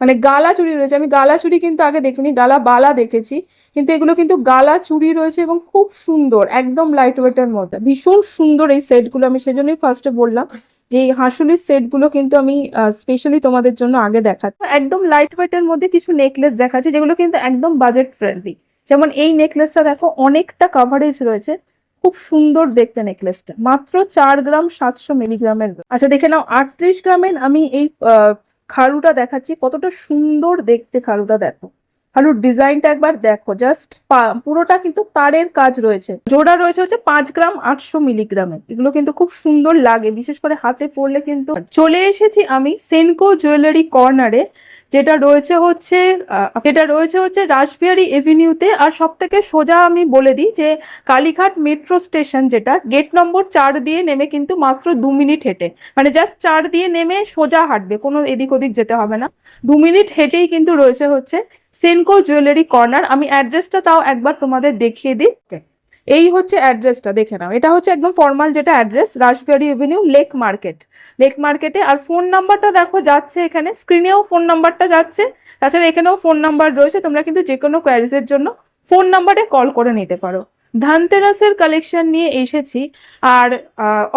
মানে গালা চুড়ি রয়েছে। আমি গালা চুড়ি কিন্তু আগে দেখিনি, গালা বালা দেখেছি, কিন্তু এগুলো কিন্তু গালা চুড়ি রয়েছে এবং খুব সুন্দর, একদম লাইট ওয়েটের মধ্যে, ভীষণ সুন্দর এই সেটগুলো। আমি সেজন্যই ফার্স্টে বললাম যে এই হাঁসুলির সেটগুলো কিন্তু আমি স্পেশালি তোমাদের জন্য আগে দেখাচ্ছি। একদম লাইট ওয়েটের মধ্যে কিছু নেকলেস দেখাচ্ছি যেগুলো কিন্তু একদম বাজেট ফ্রেন্ডলি। যেমন এই নেকলেসটা দেখো, অনেকটা কাভারেজ রয়েছে, খুব সুন্দর দেখতে নেকলেসটা, মাত্র 4 গ্রাম 700 মিলিগ্রামের। আচ্ছা দেখে নাও 38 গ্রামের আমি এই খাড়ুটা দেখাচ্ছি, কতটা সুন্দর দেখতে খাড়ুটা দেখো। খাড়ুর ডিজাইনটা একবার দেখো, জাস্ট পুরোটা কিন্তু তারের কাজ রয়েছে। জোড়া রয়েছে হচ্ছে 5 গ্রাম 800 মিলিগ্রামের। এগুলো কিন্তু খুব সুন্দর লাগে, বিশেষ করে হাতে পরলে। কিন্তু চলে এসেছি আমি সেনকো জুয়েলারি কর্নারে, যেটা রয়েছে হচ্ছে রাসবিহারী এভিনিউতে। আর সব থেকে সোজা আমি বলে দিই যে কালীঘাট মেট্রো স্টেশন, যেটা গেট নম্বর 4 দিয়ে নেমে কিন্তু মাত্র 2 মিনিট হেঁটে, মানে জাস্ট 4 দিয়ে নেমে সোজা হাঁটবে, কোনো এদিক ওদিক যেতে হবে না, 2 মিনিট হেঁটেই কিন্তু রয়েছে হচ্ছে সেনকো জুয়েলারি কর্নার। আমি অ্যাড্রেসটা তাও একবার তোমাদের দেখিয়ে দিই। এই হচ্ছে অ্যাড্রেসটা, দেখে নাও। এটা হচ্ছে একদম ফর্মাল যেটা অ্যাড্রেস, রাসবিহারী এভিনিউ, লেক মার্কেটে। আর ফোন নাম্বারটা দেখো যাচ্ছে এখানে, স্ক্রিনেও ফোন নাম্বারটা যাচ্ছে, তাছাড়া এখানেও ফোন নাম্বার রয়েছে। তোমরা কিন্তু যে কোনো কোয়ারিজের জন্য ফোন নাম্বারে কল করে নিতে পারো। ধানতেরাসের কালেকশন নিয়ে এসেছি, আর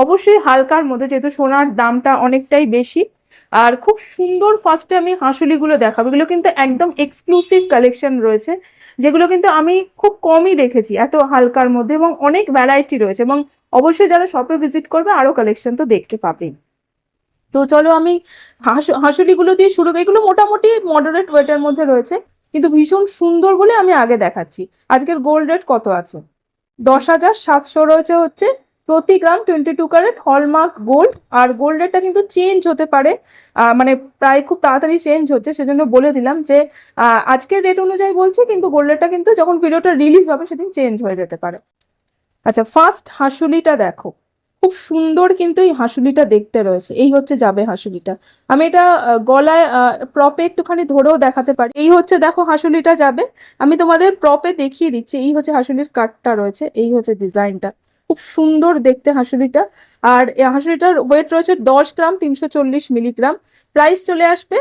অবশ্যই হালকার মধ্যে, যেহেতু সোনার দামটা অনেকটাই বেশি। আর খুব সুন্দর, ফার্স্টে আমি হাঁসুলিগুলো দেখাবো। এগুলো কিন্তু একদম এক্সক্লুসিভ কালেকশন রয়েছে, যেগুলো কিন্তু আমি খুব কমই দেখেছি এত হালকার মধ্যে, এবং অনেক ভ্যারাইটি রয়েছে। এবং অবশ্যই যারা শপে ভিজিট করবে আরো কালেকশন তো দেখতে পাবেই। তো চলো আমি হাঁসুলিগুলো দিয়ে শুরু করি। এগুলো মোটামুটি মডারেট ওয়েটের মধ্যে রয়েছে, কিন্তু ভীষণ সুন্দর বলে আমি আগে দেখাচ্ছি। আজকের গোল্ড রেট কত আছে? 10,700 রয়েছে হচ্ছে প্রতি গ্রাম, 22 ক্যারেট হলমার্ক গোল্ড। আর গোল্ড রেটটা কিন্তু চেঞ্জ হতে পারে, মানে প্রায় খুব তাড়াতাড়ি চেঞ্জ হচ্ছে, সেজন্য বলে দিলাম যে আজকের রেট অনুযায়ী বলছি, কিন্তু গোল্ড রেটটা কিন্তু যখন ভিডিওটা রিলিজ হবে সেদিন চেঞ্জ হয়ে যেতে পারে। আচ্ছা, ফার্স্ট হাঁসুলিটা দেখো, খুব সুন্দর কিন্তু এই হাঁসুলিটা দেখতে রয়েছে। এই হচ্ছে যাবে হাঁসুলিটা। আমি এটা গলায় প্রপে একটুখানি ধরেও দেখাতে পারি। এই হচ্ছে দেখো হাঁসুলিটা যাবে, আমি তোমাদের প্রপে দেখিয়ে দিচ্ছি। এই হচ্ছে হাঁসুলির কাটটা রয়েছে, এই হচ্ছে ডিজাইনটা, খুব সুন্দর দেখতে হাঁসুলিটা। আর এই হাঁসুলিটার ওয়েট রয়েছে 10 গ্রাম 340 মিলিগ্রাম। প্রাইস চলে আসবে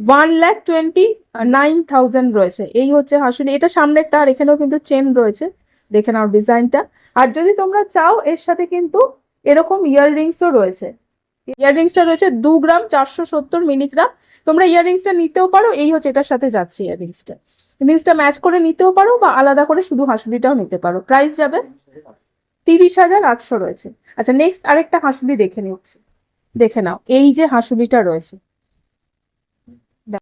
1,29,000 রয়েছে। এই হচ্ছে হাঁসুলি, এটা সামনেরটা। আর এখানেও কিন্তু চেন রয়েছে, দেখে নাও ডিজাইনটা। আর যদি তোমরা চাও এর সাথে কিন্তু এরকম ইয়াররিংসও রয়েছে। ইয়াররিংসটা রয়েছে 2 গ্রাম 470 মিলিগ্রাম। তোমরা ইয়াররিংসটা নিতেও পারো, এই হচ্ছে এটার সাথে যাচ্ছে ইয়াররিংসটা ম্যাচ করে নিতেও পারো, বা আলাদা করে শুধু হাঁসুলিটাও নিতে পারো। প্রাইস যাবে 30,800 রয়েছে। আচ্ছা, নেক্সট আরেকটা হাঁসুলি দেখে নিচ্ছি, দেখে নাও। এই যে হাঁসুলিটা রয়েছে,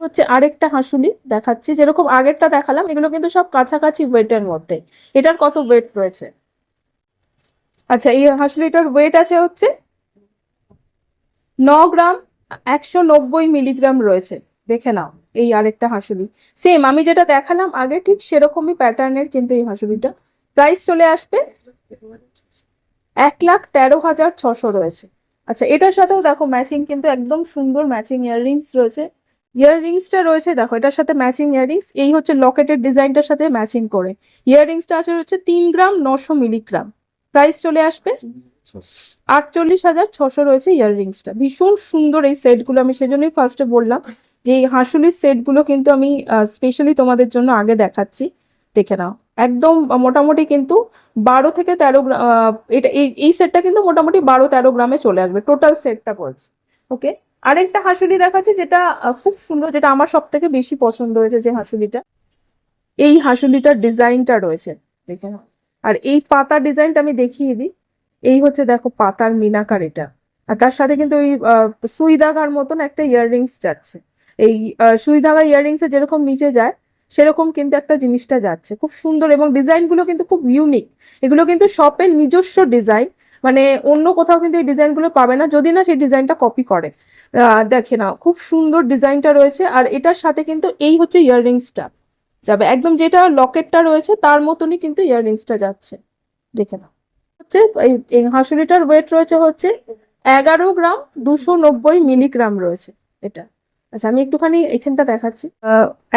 হচ্ছে আরেকটা হাঁসুলি দেখাচ্ছি, যেরকম আগেরটা দেখালাম, এগুলো কিন্তু সব কাছাকাছি ওয়েটের মধ্যে। এটার কত ওয়েট রয়েছে? আচ্ছা, এই হাঁসুলিটার ওয়েট আছে হচ্ছে 9 গ্রাম 190 মিলিগ্রাম রয়েছে, দেখে নাও। এই আরেকটা হাঁসুলি, সেম আমি যেটা দেখালাম আগে, ঠিক সেরকমই প্যাটার্নের কিন্তু এই হাঁসুলিটা। প্রাইস চলে আসবে 1,13,600 রয়েছে। আচ্ছা, এটার সাথেও দেখো ম্যাচিং কিন্তু একদম সুন্দর ম্যাচিং ইয়াররিংস রয়েছে। ইয়াররিংসটা রয়েছে দেখো, এটার সাথে ম্যাচিং ইয়াররিংস। এই হচ্ছে লকেটের ডিজাইনটার সাথে ম্যাচিং করে ইয়াররিংসটা আছে হচ্ছে 3 গ্রাম 900 মিলিগ্রাম। প্রাইস চলে আসবে 48,600 রয়েছে ইয়াররিংসটা। ভীষণ সুন্দর এই সেটগুলো। আমি সেজন্যই ফার্স্টে বললাম যে এই হাঁসুলির সেটগুলো কিন্তু আমি স্পেশালি তোমাদের জন্য আগে দেখাচ্ছি, দেখে নাও। একদম মোটামুটি কিন্তু 12 থেকে 13 গ্রাম, এটা এই সেটটা কিন্তু মোটামুটি 12-13 গ্রামে চলে আসবে, টোটাল সেটটা বলছি। ওকে, আরেকটা হাঁসুলি দেখাচ্ছি, যেটা খুব সুন্দর, যেটা আমার সব থেকে বেশি পছন্দ হয়েছে যে হাঁসুলিটা। এই হাঁসুলিটার ডিজাইনটা রয়েছে, দেখে নাও। আর এই পাতার ডিজাইনটা আমি দেখিয়ে দিই। এই হচ্ছে দেখো পাতার মিনাকার এটা। আর তার সাথে কিন্তু ওই সুই দাগার মতন একটা ইয়াররিংস যাচ্ছে। এই সুই দাগা ইয়াররিংস এ যেরকম নিচে যায়, সেরকম কিন্তু একটা জিনিসটা যাচ্ছে, খুব সুন্দর। এবং ডিজাইনগুলো কিন্তু খুব ইউনিক। এগুলো কিন্তু শপের নিজস্ব ডিজাইন, মানে অন্য কোথাও কিন্তু এই ডিজাইনগুলো পাবে না, যদি না সেই ডিজাইনটা কপি করে। দেখে নাও, খুব সুন্দর ডিজাইনটা রয়েছে। আর এটার সাথে কিন্তু এই হচ্ছে ইয়াররিংসটা যাবে, একদম যেটা লকেটটা রয়েছে তার মতনই কিন্তু ইয়াররিংসটা যাচ্ছে, দেখে নাও। হচ্ছে এই হাঁসুলিটার ওয়েট রয়েছে হচ্ছে 11 গ্রাম 290 মিলিগ্রাম রয়েছে এটা। আচ্ছা, আমি একটুখানি এখানটা দেখাচ্ছি।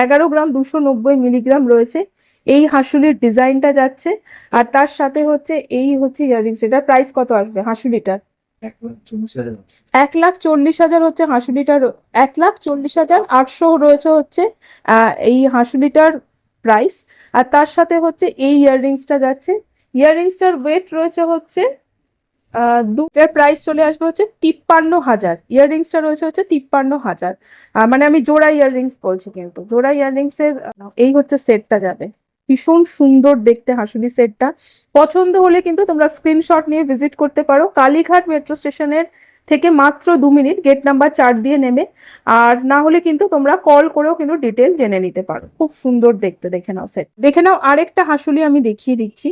11 গ্রাম 290 মিলিগ্রাম রয়েছে। এই হাঁসুলির ডিজাইনটা যাচ্ছে, আর তার সাথে হচ্ছে এই হচ্ছে ইয়াররিংস। এটার প্রাইস কত আসবে হাঁসুলিটার? 1,40,000। 1,40,000 হচ্ছে হাঁসুলিটার, 1,40,800 রয়েছে হচ্ছে এই হাঁসুলিটার প্রাইস। আর তার সাথে হচ্ছে এই ইয়াররিংসটা যাচ্ছে, ইয়াররিংসটার ওয়েট রয়েছে হচ্ছে দুটার প্রাইস চলে আসবে হচ্ছে 53,000। ইয়াররিংসটা রয়েছে হচ্ছে 53,000। মানে আমি জোড়া ইয়াররিংস বলছি, কিন্তু জোড়া ইয়াররিংস এর এই হচ্ছে সেটটা যাবে। ভীষণ সুন্দর দেখতে হাঁসুলি সেটটা। পছন্দ হলে কিন্তু তোমরা স্ক্রিনশট নিয়ে ভিজিট করতে পারো কালীঘাট মেট্রো স্টেশনের থেকে মাত্র 2 মিনিট, গেট নাম্বার 4 দিয়ে নেমে। আর না হলে কিন্তু তোমরা কল করেও কিন্তু ডিটেল জেনে নিতে পারো। খুব সুন্দর দেখতে, দেখে নাও সেট। দেখে নাও আরেকটা হাঁসুলি আমি দেখিয়ে দিচ্ছি।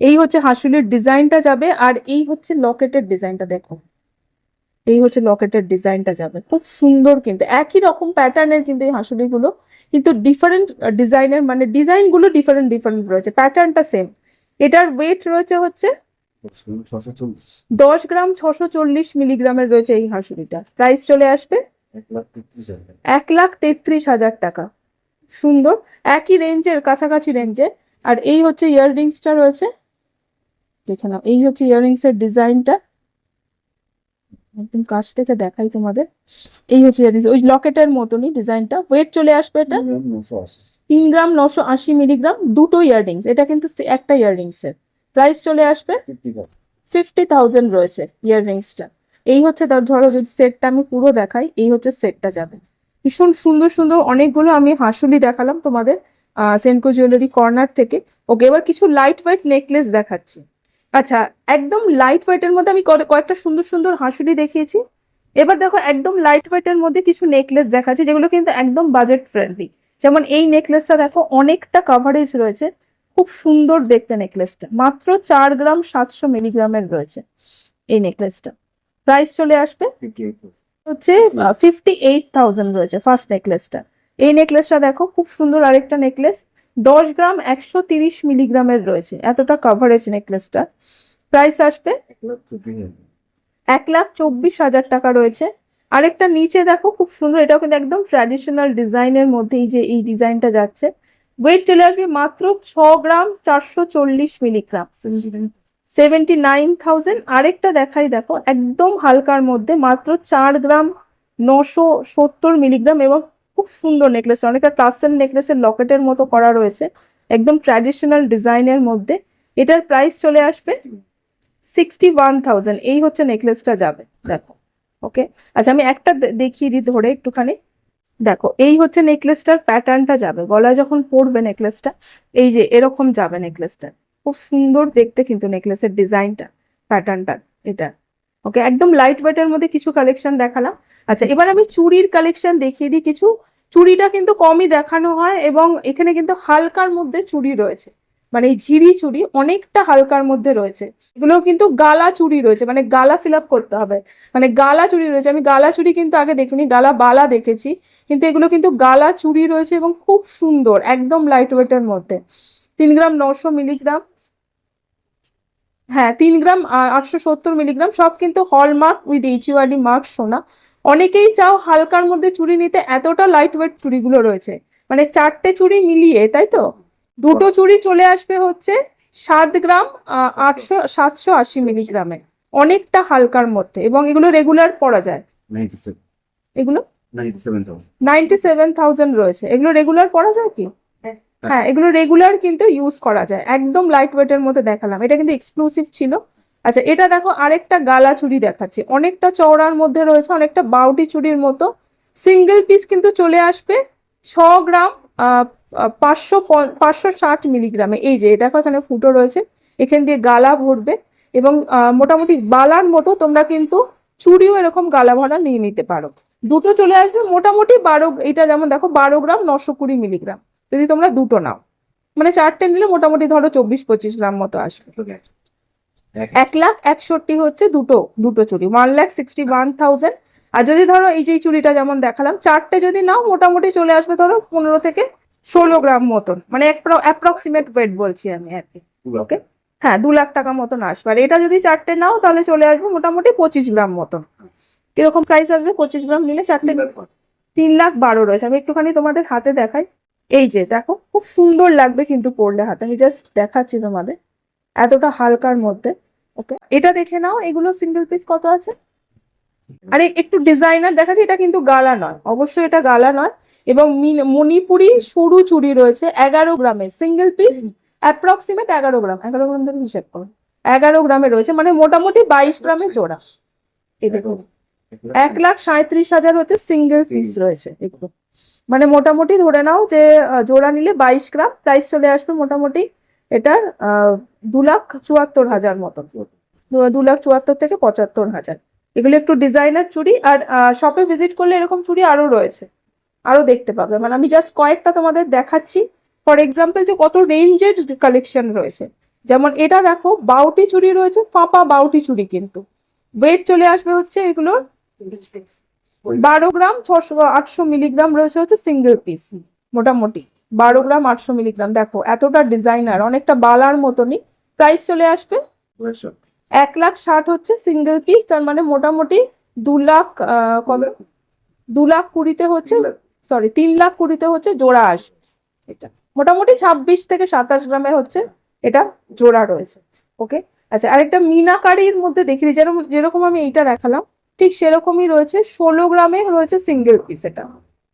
এই হচ্ছে হাঁসুলির ডিজাইনটা যাবে, আর এই হচ্ছে লকেটের ডিজাইনটা। দেখো, এই হচ্ছে লকেটের ডিজাইনটা যাবে, খুব সুন্দর। কিন্তু একই রকম প্যাটার্নের কিন্তু এই হাঁসুলিগুলো, কিন্তু ডিফারেন্ট ডিজাইনের, মানে ডিজাইনগুলো ডিফারেন্ট ডিফারেন্ট রয়েছে, প্যাটার্নটা সেম। এটার ওয়েট রয়েছে হচ্ছে 640। 10 গ্রাম 640 মিলিগ্রামের রয়েছে এই হাঁসুলিটা। প্রাইস চলে আসবে 1,33,000। 1,33,000 টাকা। সুন্দর, একই রেঞ্জের, কাছাকাছি রেঞ্জে। আর এই হচ্ছে ইয়াররিংসটা রয়েছে, দেখে নাও। এই হচ্ছে ইয়াররিংস এর ডিজাইনটা, একদম কাছ থেকে দেখাই তোমাদের। এই হচ্ছে ইয়াররিংস, ওই লকেটের মতনই ডিজাইনটা। ওয়েট চলে আসবে এটা 980। 3 গ্রাম 980 মিলিগ্রাম, দুটো ইয়াররিংস। এটা কিন্তু একটা ইয়াররিংস এর প্রাইস চলে আসবে 50,000। 50,000 রয়েছে ইয়াররিংসটা। এই হচ্ছে ধরো যদি সেটটা আমি পুরো দেখাই, এই হচ্ছে সেটটা যাবে। ভীষণ সুন্দর সুন্দর অনেকগুলো আমি হাঁসুলি দেখালাম তোমাদের সেনকো জুয়েলারি কর্নার থেকে। ওকে, এবার কিছু লাইট ওয়েট নেকলেস দেখাচ্ছি। আচ্ছা, একদম লাইট ওয়েটের মধ্যে আমি কয়েকটা সুন্দর সুন্দর হাঁসুলি দেখিয়েছি। এবার দেখো একদম লাইট ওয়েটের মধ্যে কিছু নেকলেস দেখাচ্ছি, যেগুলো কিন্তু একদম বাজেট ফ্রেন্ডলি। যেমন এই নেকলেসটা দেখো, অনেকটা কাভারেজ রয়েছে, খুব সুন্দর দেখতে নেকলেসটা। মাত্র 4 গ্রাম 700 মিলিগ্রামের রয়েছে এই নেকলেসটা। প্রাইস চলে আসবে 58,000। হচ্ছে 58,000 রয়েছে ফার্স্ট নেকলেসটা। এই নেকলেসটা দেখো, খুব সুন্দর আরেকটা নেকলেস। 10 গ্রাম 130 মিলিগ্রামের রয়েছে, এতটা কাভারেজ নেকলেসটা। প্রাইস আসবে 1,24,000। 1,24,000 টাকা রয়েছে। আরেকটা নিচে দেখো, খুব সুন্দর, এটাও কিন্তু একদম ট্র্যাডিশনাল ডিজাইনের মধ্যে এই যে এই ডিজাইনটা যাচ্ছে। ওয়েট চলে আসবে মাত্র 6 গ্রাম 440 মিলিগ্রাম, 79,000। আরেকটা দেখাই, দেখো একদম হালকার মধ্যে, মাত্র 4 গ্রাম 970 মিলিগ্রাম, এবং খুব সুন্দর নেকলেস, অনেকটা টাসেল নেকলেসের লকেটের মতো করা রয়েছে, একদম ট্র্যাডিশনাল ডিজাইনের মধ্যে। এটার প্রাইস চলে আসবে 61,000। এই হচ্ছে নেকলেসটা যাবে, দেখো। ওকে, আচ্ছা আমি একটা দেখিয়ে দিই ধরে একটুখানি। দেখো, এই হচ্ছে নেকলেসটার প্যাটার্নটা যাবে, গলায় যখন পরবে নেকলেসটা, এই যে এরকম যাবে নেকলেসটা। খুব সুন্দর দেখতে কিন্তু নেকলেসের ডিজাইনটা, প্যাটার্নটা এটা। ওকে, একদম লাইট ওয়েটের মধ্যে কিছু কালেকশন দেখালাম। আচ্ছা, এবার আমি চুড়ির কালেকশন দেখিয়ে দিই কিছু। চুড়িটা কিন্তু কমই দেখানো হয়, এবং এখানে কিন্তু হালকার মধ্যে চুড়ি রয়েছে, মানে এই ঝিরি চুড়ি অনেকটা হালকার মধ্যে রয়েছে। এগুলো কিন্তু গালা চুড়ি রয়েছে, মানে গালা ফিল আপ করতে হবে, মানে গালা চুড়ি রয়েছে। আমি গালা চুড়ি কিন্তু আগে দেখিনি, গালা বালা দেখেছি, কিন্তু এগুলো কিন্তু গালা চুড়ি রয়েছে, এবং খুব সুন্দর, একদম লাইট ওয়েটের মধ্যে। 3 গ্রাম 900 মিলিগ্রাম, হ্যাঁ 3 গ্রাম 870 মিলিগ্রাম, সব কিন্তু হলমার্ক উইথ এইচইউআরডি মার্ক সোনা। অনেকেই চাও হালকার মধ্যে চুড়ি নিতে, এতটা লাইট ওয়েট চুড়িগুলো রয়েছে, মানে 4টে চুড়ি মিলিয়ে, তাই তো। দুটো চুড়ি চলে আসবে হচ্ছে 7 গ্রাম 780 মিলিগ্রামে, অনেকটা হালকার মধ্যে, এবং এগুলো রেগুলার পরা যায়। 97। এগুলো 97,000। 97,000 রয়েছে, এগুলো রেগুলার পরা যায় কি? হ্যাঁ, এগুলো রেগুলার কিন্তু ইউজ করা যায়, একদম লাইট ওয়েটের মধ্যে দেখালাম, এটা কিন্তু এক্সক্লুসিভ ছিল। আচ্ছা, এটা দেখো আরেকটা গালা চুড়ি দেখাচ্ছি, অনেকটা চওড়ার মধ্যে রয়েছে, অনেকটা বাউটি চুড়ির মতো। সিঙ্গেল পিস কিন্তু চলে আসবে 6 গ্রাম 560 মিলিগ্রামে। এই যে দেখো, এখানে ফুটো রয়েছে, এখান দিয়ে গালা ভরবে, এবং মোটামুটি বালার মতো তোমরা কিন্তু চুড়িও এরকম গালা ভরা নিয়ে নিতে পারো। দুটো চলে আসবে মোটামুটি 12, এটা যেমন দেখো 12 গ্রাম 920 মিলিগ্রাম, যদি তোমরা দুটো নাও, মানে 4টে নিলে মোটামুটি ধরো 24-25 গ্রাম মতো আসবে। 1,61,000 হচ্ছে দুটো দুটো চুড়ি, 1,61,000। আর যদি ধরো এই যে চুড়িটা যেমন দেখালাম, 4টে যদি নাও মোটামুটি চলে আসবে ধরো 15 থেকে 16 গ্রাম মতন, মানে অ্যাপ্রক্সিমেট ওয়েট বলছি আমি আর কি। ওকে, হ্যাঁ 2 লাখ টাকা মতন আসবে। আর এটা যদি 4টে নাও তাহলে চলে আসবে মোটামুটি 25 গ্রাম মতন। কিরকম প্রাইস আসবে 25 গ্রাম নিলে 4টে? 3,12,000 রয়েছে। আমি একটুখানি তোমাদের হাতে দেখাই, এই যে দেখো, খুব সুন্দর লাগবে কিন্তু পরলে হাতে, আমি জাস্ট দেখাচ্ছি তোমাদের, এতটা হালকার মধ্যে। ওকে, এটা দেখে নাও, এগুলো সিঙ্গেল পিস কত আছে। আরে একটু ডিজাইনার দেখাচ্ছি, এটা কিন্তু গালা নয়, অবশ্যই এটা গালা নয়। এবং মণিপুরি সরু চুড়ি রয়েছে 11 গ্রামে, সিঙ্গেল পিস অ্যাপ্রক্সিমেট 11 গ্রাম, 11 গ্রাম থেকে হিসেব করো, 11 গ্রামে রয়েছে, মানে মোটামুটি 22 গ্রামের জোড়া। এই দেখুন 1,37,000 হচ্ছে সিঙ্গেল পিস রয়েছে এগুলো, মানে মোটামুটি ধরে নাও যে জোড়া নিলে 22 গ্রাম, প্রাইস চলে আসবে মোটামুটি এটার 2,74,000 মতো, 2,74,000 থেকে 75,000। এগুলো একটু ডিজাইনার চুড়ি, আর শপে ভিজিট করলে এরকম চুড়ি আরো রয়েছে, আরো দেখতে পাবে। মানে আমি জাস্ট কয়েকটা তোমাদের দেখাচ্ছি, ফর এক্সাম্পল যে কত রেঞ্জের কালেকশন রয়েছে। যেমন এটা দেখো, বাউটি চুড়ি রয়েছে, ফাঁপা বাউটি চুড়ি, কিন্তু ওয়েট চলে আসবে হচ্ছে এগুলোর 12 গ্রাম 800 মিলিগ্রাম রয়েছে হচ্ছে সিঙ্গেল পিস, মোটামুটি 12 গ্রাম 800 মিলিগ্রাম। দেখো এতটা ডিজাইনার, অনেকটা বালার মতনই। প্রাইস চলে আসবে 1,60,000 হচ্ছে সিঙ্গেল পিস, তার মানে মোটামুটি 2 লাখ কত, 2 লাখ 20-তে হচ্ছে, সরি 3 লাখ 20-তে হচ্ছে জোড়া আসবে। এটা মোটামুটি 26 থেকে 27 গ্রামে হচ্ছে এটা জোড়া রয়েছে। ওকে, আচ্ছা আরেকটা মিনাকারির মধ্যে দেখিয়ে দিই, যেরকম আমি এইটা দেখালাম ঠিক সেরকমই রয়েছে, 16 গ্রামে রয়েছে সিঙ্গেল পিস। এটা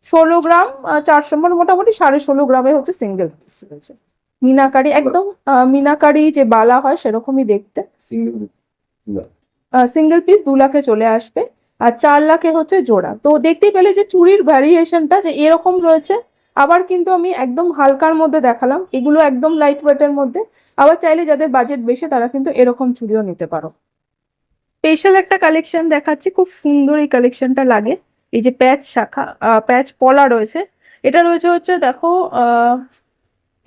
16 গ্রাম 400, মানে মোটামুটি 16.5 গ্রামে হচ্ছে সিঙ্গেল পিস রয়েছে। মিনাকারি একদম মিনাকারি যে বালা হয় সেরকমই দেখতে। সিঙ্গেল পিস 2 লাখে চলে আসবে, আর 4 লাখে হচ্ছে জোড়া। তো দেখতেই পেলে যে চুড়ির ভ্যারিয়েশনটা যে এরকম রয়েছে। আবার কিন্তু আমি একদম হালকার মধ্যে দেখালাম, এগুলো একদম লাইট ওয়েটের মধ্যে। আবার চাইলে যাদের বাজেট বেশি তারা কিন্তু এরকম চুড়িও নিতে পারো। স্পেশাল একটা কালেকশন দেখাচ্ছি, খুব সুন্দর এই কালেকশনটা লাগে। এই যে প্যাচ শাখা, প্যাচ পলা রয়েছে, এটা রয়েছে হচ্ছে দেখো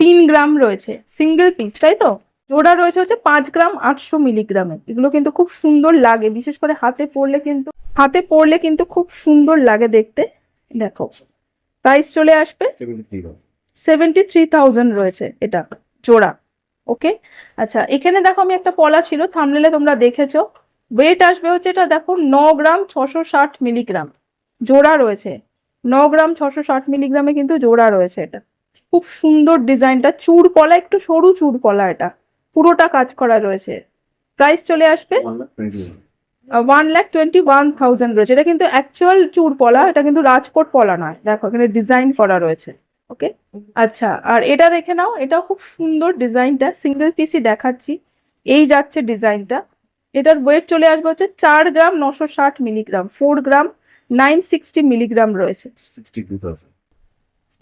3 গ্রাম রয়েছে সিঙ্গেল পিস, তাই তো। জোড়া রয়েছে হচ্ছে 5 গ্রাম 800 মিলিগ্রামে। এগুলো কিন্তু খুব সুন্দর লাগে, বিশেষ করে হাতে পরলে কিন্তু খুব সুন্দর লাগে দেখতে। দেখো প্রাইস চলে আসবে 73,000 রয়েছে এটা জোড়া। ওকে, আচ্ছা এখানে দেখো আমি একটা পলা ছিল, থাম্বনেলে তোমরা দেখেছো। ওয়েট আসবে হচ্ছে এটা দেখো 9 গ্রাম 660 মিলিগ্রাম জোড়া রয়েছে, 9 গ্রাম 660 মিলিগ্রামে কিন্তু জোড়া রয়েছে। এটা খুব সুন্দর ডিজাইনটা, চুর পলা, একটু সরু চুর পলা, এটা পুরোটা কাজ করা রয়েছে। প্রাইস চলে আসবে 1,21,000 রয়েছে। এটা কিন্তু অ্যাকচুয়াল চুর পলা, এটা কিন্তু রাজকোট পলা নয়। দেখো এখানে ডিজাইন করা রয়েছে। ওকে, আচ্ছা আর এটা দেখে নাও, এটা খুব সুন্দর ডিজাইনটা, সিঙ্গেল পিসই দেখাচ্ছি। এই যাচ্ছে ডিজাইনটা, এটার ওয়েট চলে আসবে হচ্ছে 4 গ্রাম 960 মিলিগ্রাম, 4 গ্রাম 960 মিলিগ্রাম রয়েছে। 62,000।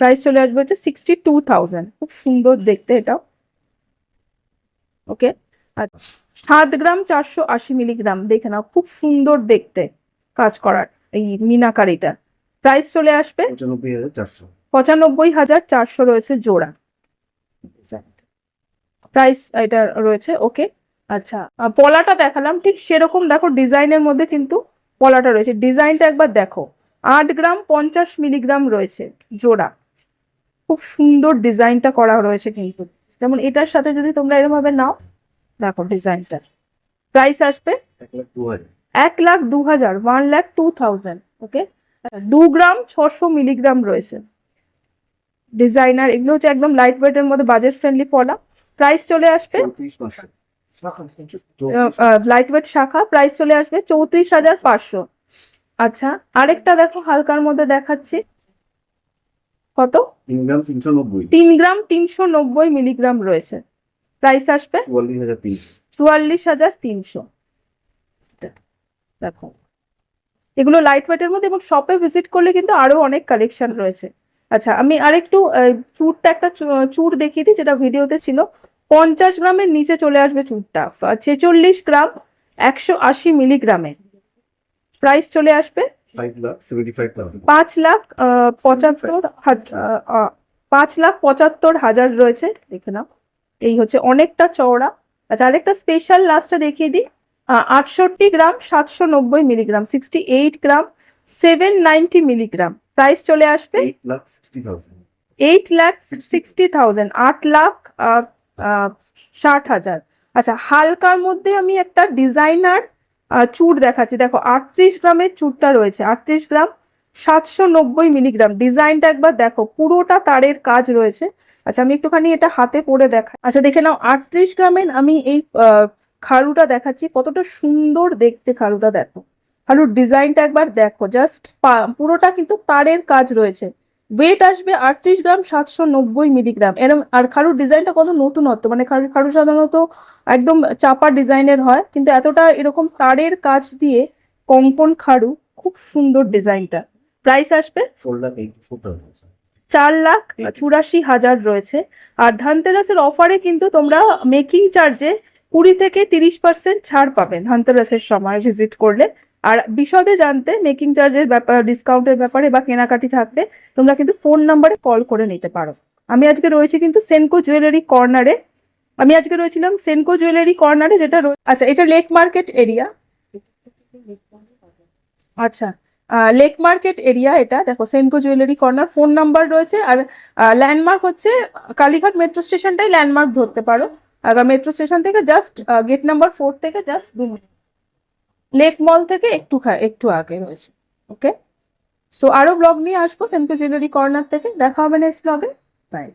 প্রাইস চলে আসবে হচ্ছে 62,000। খুব সুন্দর দেখতে এটাও। ওকে, আচ্ছা 7 গ্রাম 480 মিলিগ্রাম, দেখে নাও খুব সুন্দর দেখতে কাজ করার এই মিনাকারিটা। প্রাইস চলে আসবে 95,400। 95,400 রয়েছে জোড়া। প্রাইস এটা রয়েছে। ওকে, আচ্ছা পলাটা দেখালাম ঠিক সেরকম, দেখো ডিজাইনের মধ্যে কিন্তু পলাটা রয়েছে। ডিজাইনটা একবার দেখো, 8 গ্রাম 50 মিলিগ্রাম রয়েছে জোড়া। খুব সুন্দর ডিজাইনটা করা রয়েছে কিন্তু, যেমন এটার সাথে যদি তোমরা এরকম ভাবে নাও, দেখো ডিজাইনটা। প্রাইস আসবে 1,02,000, 1,02,000। ওকে, 2 গ্রাম 600 মিলিগ্রাম রয়েছে ডিজাইনার। এগুলো হচ্ছে একদম লাইট ওয়েটের মধ্যে বাজেট ফ্রেন্ডলি পলা। প্রাইস চলে আসবে লাইট ওয়েট শাখা, প্রাইস চলে আসবে 34,500। আচ্ছা আরেকটা দেখো হালকার মধ্যে দেখাচ্ছি, কত 3 গ্রাম 390 মিলিগ্রাম রয়েছে। প্রাইস আসবে 44,300। দেখো এগুলো লাইট ওয়েটের মধ্যে, এবং শপে ভিজিট করলে কিন্তু আরো অনেক কালেকশন রয়েছে। আচ্ছা আমি আরেকটু চুরটা একটা চুর দেখিয়ে দিই, যেটা ভিডিওতে ছিল। 50 গ্রামের নিচে চলে আসবে চুরটা, 46 গ্রাম 180 মিলিগ্রামে। প্রাইস চলে আসবে 5,75,000 রয়েছে। দেখে নাও, এই হচ্ছে অনেকটা চওড়া। আচ্ছা আরেকটা স্পেশাল লাস্টে দেখিয়ে দিই, 68 গ্রাম 790 মিলিগ্রাম, 68 গ্রাম 790 মিলিগ্রাম। প্রাইস চলে আসবে 8,60,000, 8,60,000। আচ্ছা হালকার মধ্যে আমি একটা ডিজাইনার চুর দেখাচ্ছি। দেখো 38 গ্রামের চুরটা রয়েছে, 38 গ্রাম 790 মিলিগ্রাম। ডিজাইনটা একবার দেখো, পুরোটা তারের কাজ রয়েছে। আচ্ছা আমি একটুখানি এটা হাতে পরে দেখাই। আচ্ছা দেখে নাও, 38 গ্রামের আমি এই খাড়ুটা দেখাচ্ছি, কতটা সুন্দর দেখতে খাড়ুটা দেখো। খাড়ুর ডিজাইনটা একবার দেখো, জাস্ট পুরোটা কিন্তু তারের কাজ রয়েছে। ওয়েট আসবে 38 গ্রাম 790 মিলিগ্রাম এরম। আর খাড়ুর ডিজাইনটা কত নতুনত্ব, মানে খাড়ু খাড়ু সাধারণত একদম চাপা ডিজাইনের হয়, কিন্তু এতটা এরকম তারের কাজ দিয়ে কঙ্কন খাড়ু, খুব সুন্দর ডিজাইনটা। প্রাইস আসবে 4,84,000 4,84,000 রয়েছে। আর ধনতেরাসের অফারে কিন্তু তোমরা মেকিং চার্জে 20 থেকে 30% ছাড় পাবে ধনতেরাসের সময় ভিজিট করলে। আর বিশদে জানতে মেকিং চার্জের ব্যাপার, ডিসকাউন্টের ব্যাপারে বা কেনাকাটি থাকলে তোমরা কিন্তু ফোন নাম্বারে কল করে নিতে পারো। আমি আজকে রয়েছি কিন্তু সেনকো জুয়েলারি কর্নারে। আমি আজকে রয়েছিলাম সেনকো জুয়েলারি কর্নারে, যেটা আচ্ছা, এটা লেক মার্কেট এরিয়া। আচ্ছা, লেক মার্কেট এরিয়া এটা, দেখো Senco jewellery corner. Phone number রয়েছে। আর ল্যান্ডমার্ক হচ্ছে কালীঘাট মেট্রো স্টেশনটাই ল্যান্ডমার্ক ধরতে পারো। মেট্রো স্টেশন থেকে জাস্ট গেট নাম্বার 4 থেকে জাস্ট 2 মিনিট, লেক মল থেকে একটু আগে রয়েছে। ওকে, তো আরো ব্লগ নিয়ে আসবো সেনকো জুয়েলারি কর্নার থেকে। দেখা হবে নেক্সট ব্লগে। বাই।